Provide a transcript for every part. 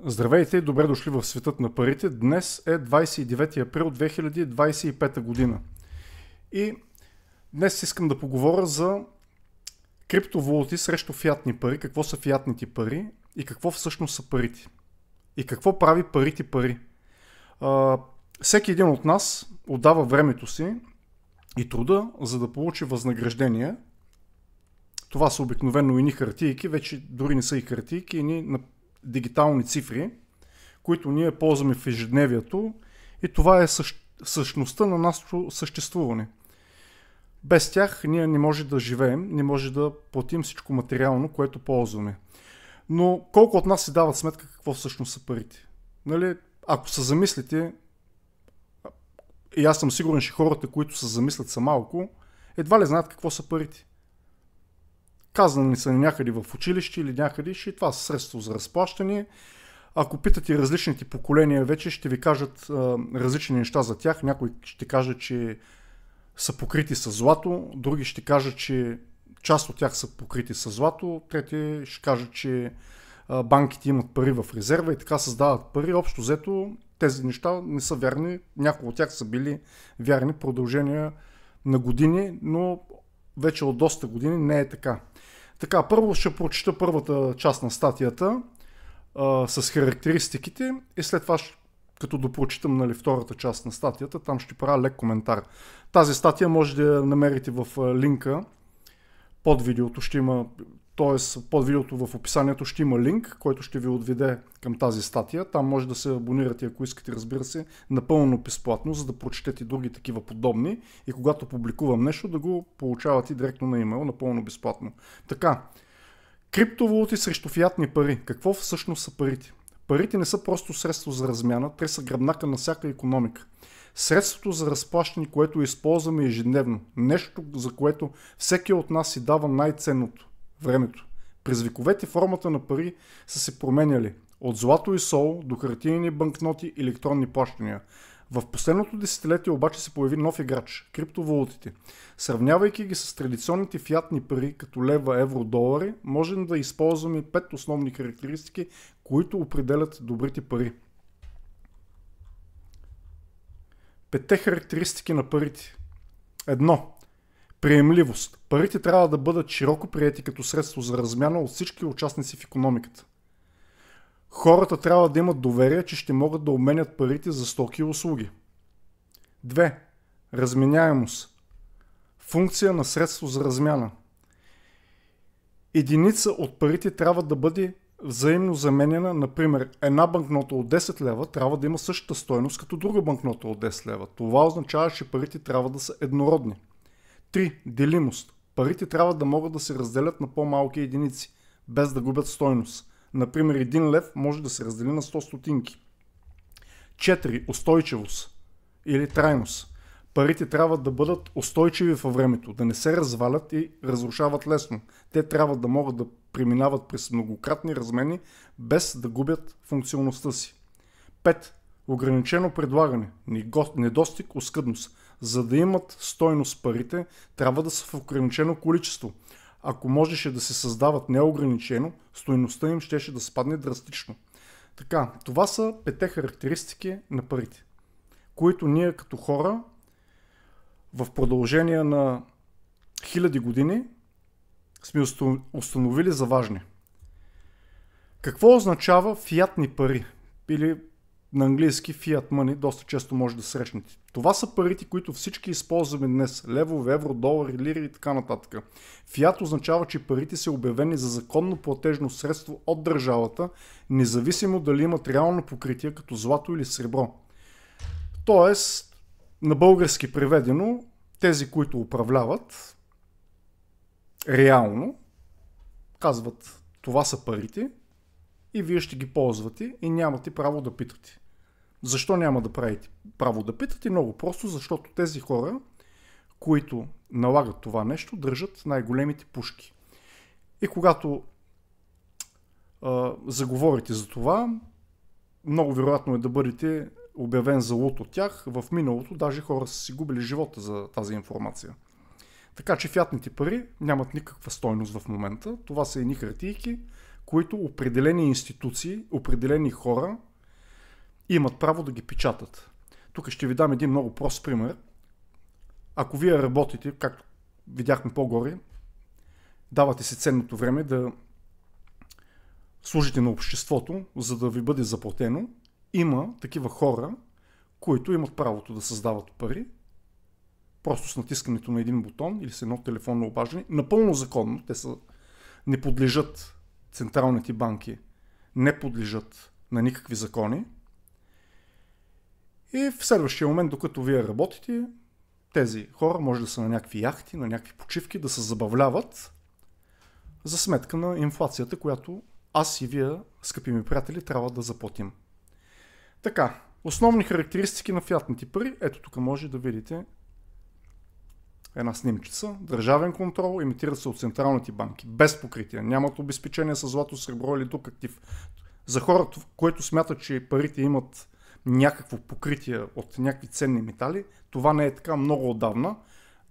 Здравейте и добре дошли в светът на парите. Днес е 29 април 2025 година. И днес искам да поговоря за криптовалути срещу фиатни пари, какво са фиатните пари и какво всъщност са парите. И какво прави парите пари. Всеки един от нас отдава времето си и труда, за да получи възнаграждение. Това са обикновено ини хартийки, вече дори не са и хартийки, ини дигитални цифри, които ние ползваме в ежедневието, и това е същността на нашето съществуване. Без тях ние не може да живеем, не може да платим всичко материално, което ползваме. Но колко от нас си дават сметка какво всъщност са парите? Нали? Ако се замислите, и аз съм сигурен, че хората, които се замислят са малко, едва ли знаят какво са парите. Казани са някъде в училище или някъде, че това са средство за разплащане. Ако питате различните поколения, вече ще ви кажат различни неща за тях. Някои ще кажат, че са покрити с злато, други ще кажат, че част от тях са покрити с злато, трети ще кажат, че банките имат пари в резерва и така създават пари. Общо взето тези неща не са вярни. Някои от тях са били вярни продължения на години, но вече от доста години не е така. Така, първо ще прочета първата част на статията с характеристиките и след това, като допрочитам втората част на статията, там ще правя лек коментар. Тази статия може да я намерите в линка под видеото, т.е. под видеото в описанието ще има линк, който ще ви отведе към тази статия. Там може да се абонирате, ако искате, разбира се, напълно безплатно, за да прочетете други такива подобни и когато публикувам нещо, да го получавате директно на имейл, напълно безплатно. Така, криптовалути срещу фиатни пари. Какво всъщност са парите? Парите не са просто средство за размяна, те са гръбнака на всяка икономика. Средството за разплащане, което използваме ежедневно. Нещо, за което всеки от нас си дава най-ценното – времето. През вековете формата на пари са се променяли. От злато и сол до хартиени банкноти и електронни плащания. В последното десетилетие обаче се появи нов играч – криптовалутите. Сравнявайки ги с традиционните фиатни пари, като лева, евро, долари, можем да използваме 5 основни характеристики, които определят добрите пари. 5 характеристики на парите. 1. Приемливост. Парите трябва да бъдат широко приети като средство за размяна от всички участници в икономиката. Хората трябва да имат доверие, че ще могат да обменят парите за стоки и услуги. 2. Разменяемост. Функция на средство за размяна. Единица от парите трябва да бъде взаимно заменена. Например, една банкнота от 10 лева трябва да има същата стойност като друга банкнота от 10 лева. Това означава, че парите трябва да са еднородни. 3. Делимост. Парите трябва да могат да се разделят на по-малки единици, без да губят стойност. Например, 1 лев може да се раздели на 100 стотинки. 4. Устойчивост или трайност. Парите трябва да бъдат устойчиви във времето, да не се развалят и разрушават лесно. Те трябва да могат да преминават през многократни размени, без да губят функционалността си. 5. Ограничено предлагане, недостиг, оскъдност. За да имат стойност парите, трябва да са в ограничено количество. Ако можеше да се създават неограничено, стойността им щеше да спадне драстично. Така, това са 5 характеристики на парите, които ние като хора в продължение на хиляди години сме установили за важни. Какво означава фиатни пари? Или на английски fiat money, доста често може да срещнете. Това са парите, които всички използваме днес. Левове, евро, долари, лири и така нататък. Фиат означава, че парите са обявени за законно платежно средство от държавата, независимо дали имат реално покритие като злато или сребро. Тоест, на български преведено, тези, които управляват реално, казват, това са парите и вие ще ги ползвате и нямате право да питате. Защо няма да правите право да питате? Много просто, защото тези хора, които налагат това нещо, държат най-големите пушки. И когато заговорите за това, много вероятно е да бъдете обявен за луд от тях. В миналото даже хора са си губили живота за тази информация. Така че фиатните пари нямат никаква стойност в момента. Това са едни хартийки, които определени институции, определени хора имат право да ги печатат. Тук ще ви дам един много прост пример. Ако вие работите, както видяхме по-горе, давате си ценното време да служите на обществото, за да ви бъде заплатено, има такива хора, които имат правото да създават пари, просто с натискането на един бутон или с едно телефонно обаждане, напълно законно, не подлежат, централните банки не подлежат на никакви закони. И в следващия момент, докато вие работите, тези хора може да са на някакви яхти, на някакви почивки, да се забавляват за сметка на инфлацията, която аз и вие, скъпи ми приятели, трябва да заплатим. Така, основни характеристики на фиатните пари. Ето тук може да видите една снимчица. Държавен контрол, имитират се от централните банки, без покритие. Нямат обезпечение с злато, сребро или друг актив. За хората, които смятат, че парите имат някакво покритие от някакви ценни метали, това не е така много отдавна.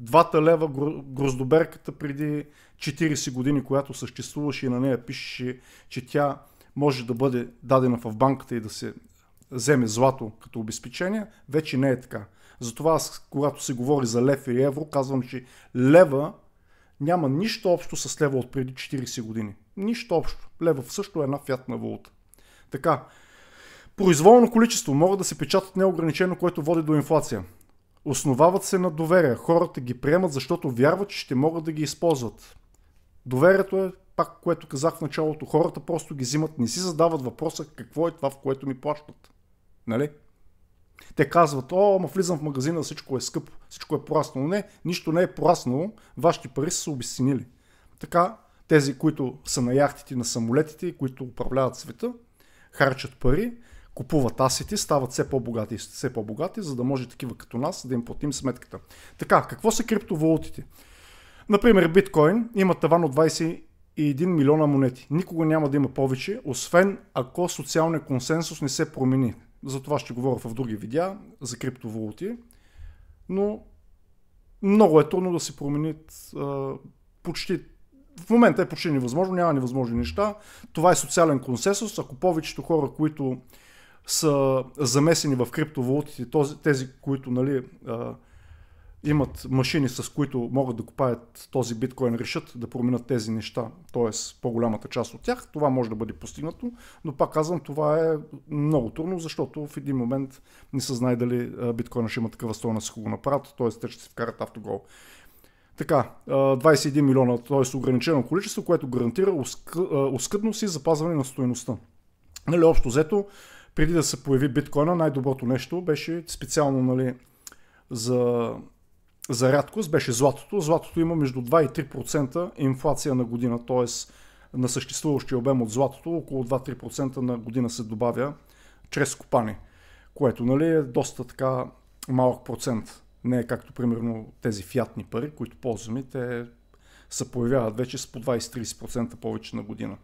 2 лева гроздоберката преди 40 години, която съществуваше и на нея пишеше, че тя може да бъде дадена в банката и да се вземе злато като обезпечение, вече не е така. Затова аз, когато се говори за лев и евро, казвам, че лева няма нищо общо с лева от преди 40 години. Нищо общо. Лева също е една фиатна валута. Така, произволно количество могат да се печатат неограничено, което води до инфлация. Основават се на доверие. Хората ги приемат, защото вярват, че ще могат да ги използват. Доверието е, пак което казах в началото, хората просто ги взимат, не си задават въпроса какво е това, в което ми плащат. Нали? Те казват, влизам в магазина, всичко е скъпо, всичко е пораснало. Не, нищо не е пораснало, вашите пари са се обезценили. Така, тези, които са на яхтите, на самолетите, които управляват света, харчат пари, купуват асети, стават все по-богати, за да може такива като нас да им платим сметката. Така, какво са криптовалутите? Например, биткоин има таван от 21 милиона монети. Никога няма да има повече, освен ако социалният консенсус не се промени. За това ще говоря в други видеа за криптовалути. Но много е трудно да се променят почти. В момента е почти невъзможно, няма невъзможни неща. Това е социален консенсус. Ако повечето хора, които са замесени в криптовалутите, тези, които имат машини, с които могат да купаят този биткоин, решат да променят тези неща, т.е. по-голямата част от тях, това може да бъде постигнато, но пак казвам, това е много трудно, защото в един момент не се знае дали биткоина ще има такава стойност, ако го направят, т.е. те ще се вкарат автогол. Така, 21 милиона, т.е. ограничено количество, което гарантира оскъдност и запазване на стойността. Общо взето, преди да се появи биткоина, най-доброто нещо беше специално за рядкост, беше златото. Златото има между 2 и 3% инфлация на година, т.е. на съществуващия обем от златото около 2-3% на година се добавя чрез копане, което е доста така малък процент. Не е както примерно тези фиатни пари, които ползваме, те се появяват вече с по 20-30% повече на година.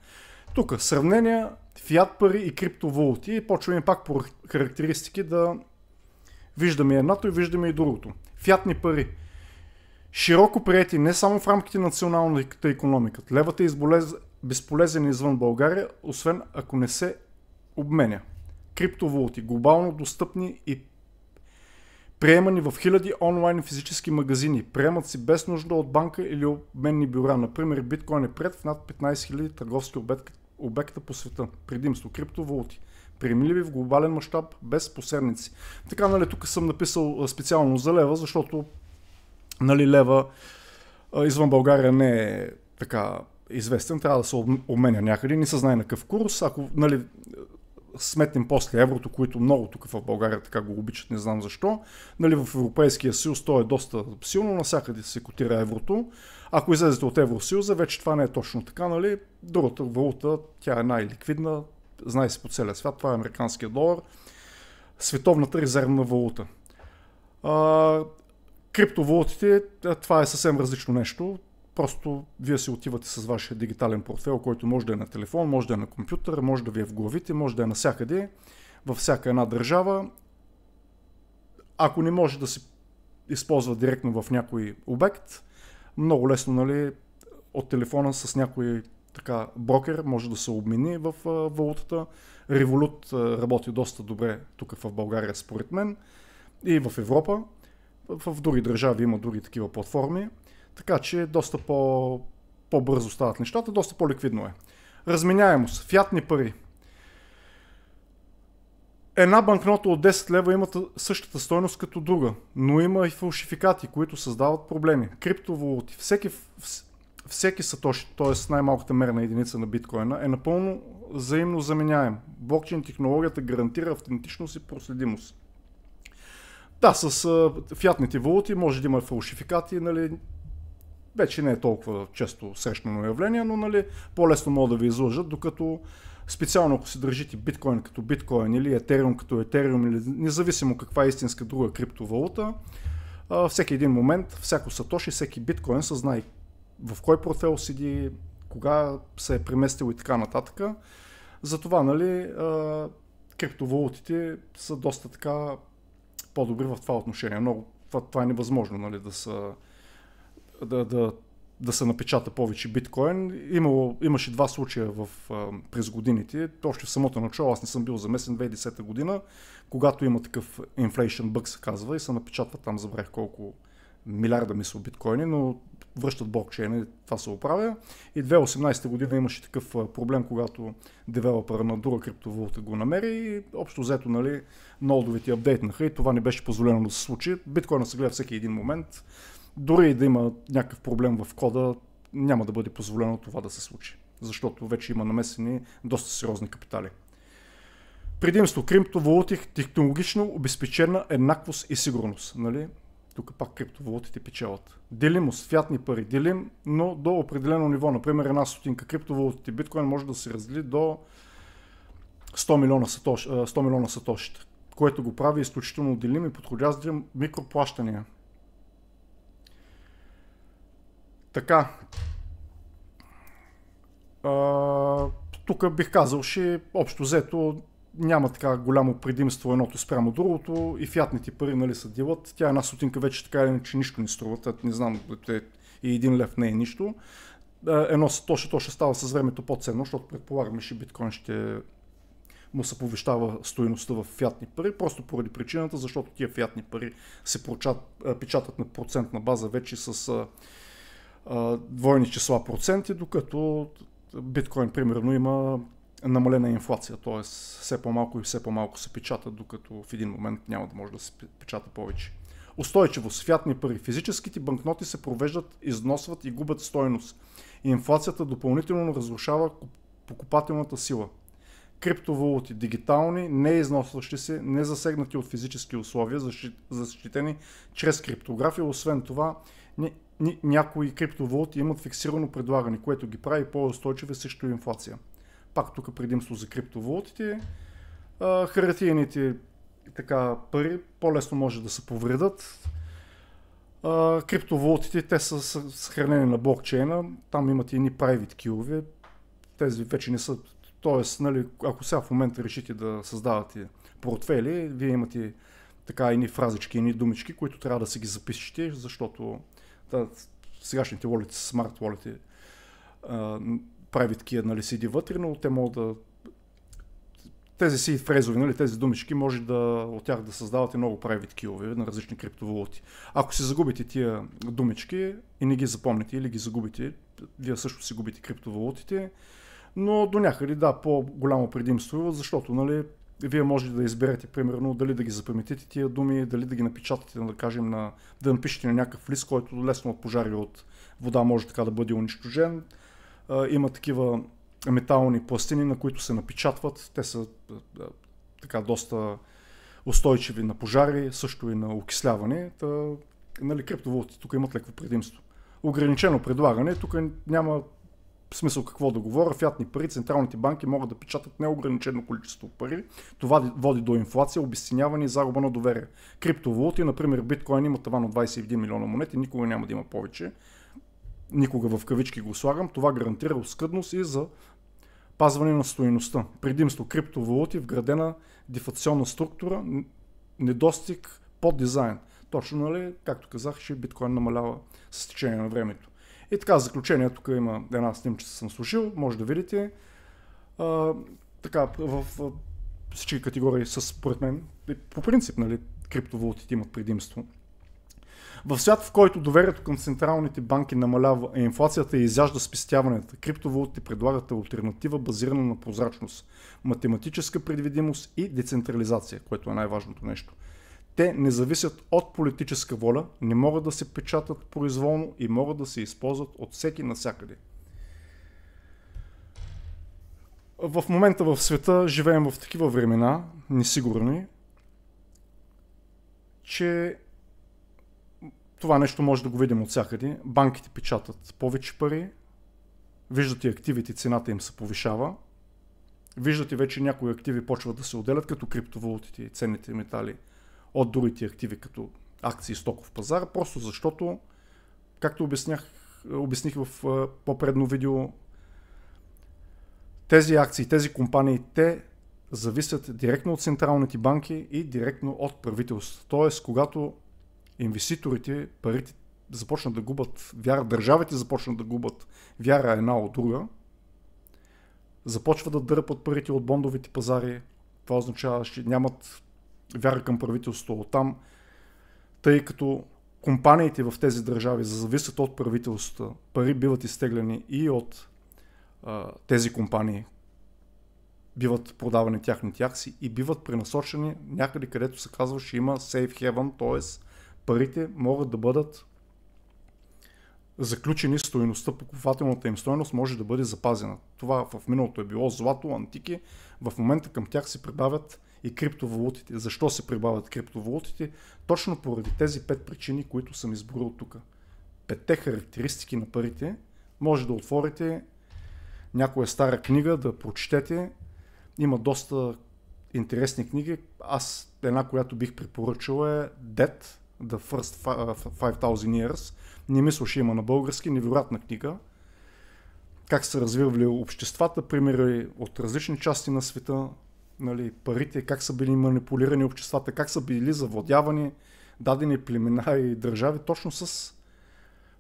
Тук сравнения фиат пари и криптовалути и почваме пак по характеристики да виждаме едното и виждаме и другото. Фиатни пари. Широко приети не само в рамките на националната икономика. Левът е безполезен извън България, освен ако не се обменя. Криптовалути. Глобално достъпни и приемани в хиляди онлайн физически магазини. Приемат си без нужда от банка или обменни бюра. Например, биткоин е приет в над 15 000 търговски обекта по света. Предимство. Криптовалути. Приемливи в глобален мащаб, без посредници. Така, тук съм написал специално за лева, защото лева извън България не е така известен, трябва да се обменя някъде, не се знае на какъв курс. Ако сметнем после еврото, които много тук в България така го обичат, не знам защо, в Европейския съюз то е доста силно, навсякъде се котира еврото. Ако излезете от Евросъюза, вече това не е точно така, другата валута, тя е най-ликвидна, знае се по целия свят, това е американския долар, световната резервна валута. Криптовалутите, това е съвсем различно нещо. Просто вие се отивате с вашия дигитален портфел, който може да е на телефон, може да е на компютър, може да ви е в главите, може да е навсякъде, във всяка една държава. Ако не може да се използва директно в някой обект, много лесно от телефона с някой така брокер, може да се обмени в валутата. Revolut работи доста добре тук в България, според мен, и в Европа. В други държави има други такива платформи, така че доста по-бързо стават нещата, доста по-ликвидно е. Разменяемост, фиатни пари. Една банкнота от 10 лева има същата стойност като друга, но има и фалшификати, които създават проблеми. Криптовалути, всеки сатоши, т.е. най-малката мерна единица на биткоина, е напълно взаимно заменяем. Блокчейн технологията гарантира автентичност и проследимост. Да, с фиатните валути може да има фалшификати, нали, вече не е толкова често срещано явление, но нали, по-лесно могат да ви излъжат, докато специално ако си държите биткоин като биткоин или етериум като етериум, или независимо каква е истинска друга криптовалута, всеки един момент, всяко сатоши, всеки биткоин се знае в кой портфел седи, кога се е преместил и така нататък. Затова нали, криптовалутите са доста така по-добри в това отношение. Много, това е невъзможно нали, да се напечата повече биткоин. Имаше два случая през годините. Още в самото начало, аз не съм бил замесен 2010 година, когато има такъв inflation bug се казва и се напечатва там, забравих колко милиарда мисля биткоини, но връщат блокчейн, това се оправя. И 2018 година имаше такъв проблем, когато девелопера на друга криптовалута го намери и общо взето нали, нодовете апдейтнаха и това не беше позволено да се случи. Биткоина се гледа всеки един момент. Дори и да има някакъв проблем в кода, няма да бъде позволено това да се случи, защото вече има намесени доста сериозни капитали. Предимство криптовалути, технологично обезпечена еднаквост и сигурност. Нали? Тук пак криптовалутите печелят. Делимост, фиатни пари, делим, но до определено ниво. Например, една стотинка криптовалутите биткоин може да се раздели до 100 милиона сатошита, което го прави изключително делим и подходящ за микроплащания. Така. Тук бих казал, че общо взето няма така голямо предимство едното спрямо другото и фиатните пари нали, са делят. Тя една стотинка вече така или че нищо не струва. Не знам, и 1 лев не е нищо. Едно сатоши, то ще става с времето по-ценно, защото предполагаме, че биткоин ще му се повишава стойността в фиатни пари, просто поради причината, защото тия фиатни пари се печатат на процентна база вече с двойни числа проценти, докато биткоин примерно има намалена инфлация, т.е. все по-малко и все по-малко се печатат, докато в един момент няма да може да се печата повече. Устойчивост, фиатни пари. Физическите банкноти се провеждат, износват и губят стойност. Инфлацията допълнително разрушава покупателната сила. Криптовалути, дигитални, не износващи се, не засегнати от физически условия, защитени чрез криптография. Освен това, някои криптовалути имат фиксирано предлагане, което ги прави по-устойчиви срещу инфлация. Пак тук предимство за криптовалутите. Хартиените така пари по-лесно може да се повредят. Криптовалутите, те са съхранени на блокчейна, там имат и едни private key-ове. Тези вече не са, т.е. нали, ако сега в момента решите да създавате портфели, вие имате така едни фразички, едни думички, които трябва да си ги запишете, защото сегашните wallet, смарт wallet, private key нали, седи вътре, но те могат да тези си фрезови, нали, тези думички, може от тях да създавате много private key-ове на различни криптовалути. Ако си загубите тия думички и не ги запомните или ги загубите, вие също си губите криптовалутите, но до някъде да, по-голямо предимство, защото нали, вие можете да изберете примерно дали да ги запаметите тия думи, дали да ги напечатате, да кажем, да напишете на някакъв лист, който лесно от пожари от вода може така да бъде унищожен. Има такива метални пластини, на които се напечатват. Те са така доста устойчиви на пожари, също и на окисляване. Нали, криптовалутите тук имат леко предимство. Ограничено предлагане, тук няма смисъл какво да говоря. Фиатни пари, централните банки могат да печатат неограничено количество пари. Това води до инфлация, обезценяване и загуба на доверие. Криптовалути, например биткоин има таван от 21 милиона монети, никога няма да има повече. Никога в кавички го слагам. Това гарантира оскъдност и за пазване на стойността. Предимство криптовалути, вградена дефлационна структура, недостиг под дизайн. Точно, нали, както казах, че биткоин намалява с течение на времето. И така, в заключение, тук има една снимчица съм служил, може да видите. Така, в всички категории са според мен, по принцип, нали, криптовалутите имат предимство. В свят, в който доверието към централните банки намалява, а инфлацията изяжда спестяванията, криптовалутите предлагат алтернатива, базирана на прозрачност, математическа предвидимост и децентрализация, което е най-важното нещо. Те не зависят от политическа воля, не могат да се печатат произволно и могат да се използват от всеки навсякъде. В момента в света живеем в такива времена, несигурни, че това нещо може да го видим от всякъде. Банките печатат повече пари, виждате активите, цената им се повишава, виждате вече някои активи почват да се отделят, като криптовалутите и ценните метали, от другите активи, като акции и стоков пазар, просто защото, както обясних в по-предно видео, тези акции, тези компании, те зависят директно от централните банки и директно от правителството. Тоест, когато инвеститорите, парите започнат да губят вяра, държавите започнат да губят вяра една от друга, започват да дърпат парите от бондовите пазари, това означава, че нямат вяра към правителството оттам, тъй като компаниите в тези държави зависят от правителството, пари биват изтегляни и от тези компании, биват продавани тяхните акции и биват пренасочени някъде, където се казва, че има safe haven, т.е. парите могат да бъдат заключени, стойността, покупателната им стойност може да бъде запазена. Това в миналото е било злато, антики, в момента към тях се прибавят и криптовалутите. Защо се прибавят криптовалутите? Точно поради тези 5 причини, които съм изборил тук. 5 характеристики на парите. Може да отворите някоя стара книга, да прочетете. Има доста интересни книги. Аз една, която бих препоръчал е Debt, The First 5000 Years. Не мисля, че има на български. Невероятна книга. Как са развивали обществата, примери от различни части на света, нали, парите, как са били манипулирани обществата, как са били завладявани дадени племена и държави, точно с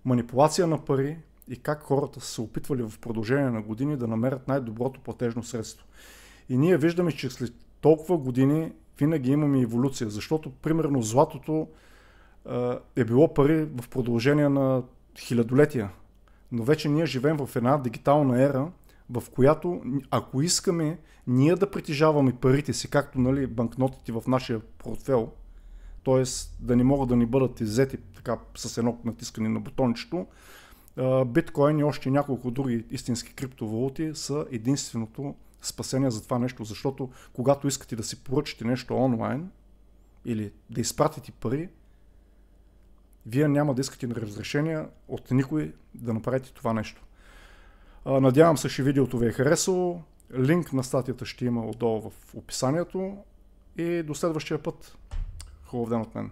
манипулация на пари и как хората са се опитвали в продължение на години да намерят най-доброто платежно средство. И ние виждаме, че след толкова години винаги имаме еволюция, защото примерно златото е било пари в продължение на хилядолетия. Но вече ние живеем в една дигитална ера, в която ако искаме ние да притежаваме парите си, както, нали, банкнотите в нашия портфел, т.е. да не могат да ни бъдат иззети така с едно натискане на бутончето, биткоин и още няколко други истински криптовалути са единственото спасение за това нещо, защото когато искате да си поръчате нещо онлайн или да изпратите пари, вие няма да искате разрешение от никой да направите това нещо. Надявам се, че видеото ви е харесало. Линк на статията ще има отдолу в описанието и до следващия път. Хубав ден от мен.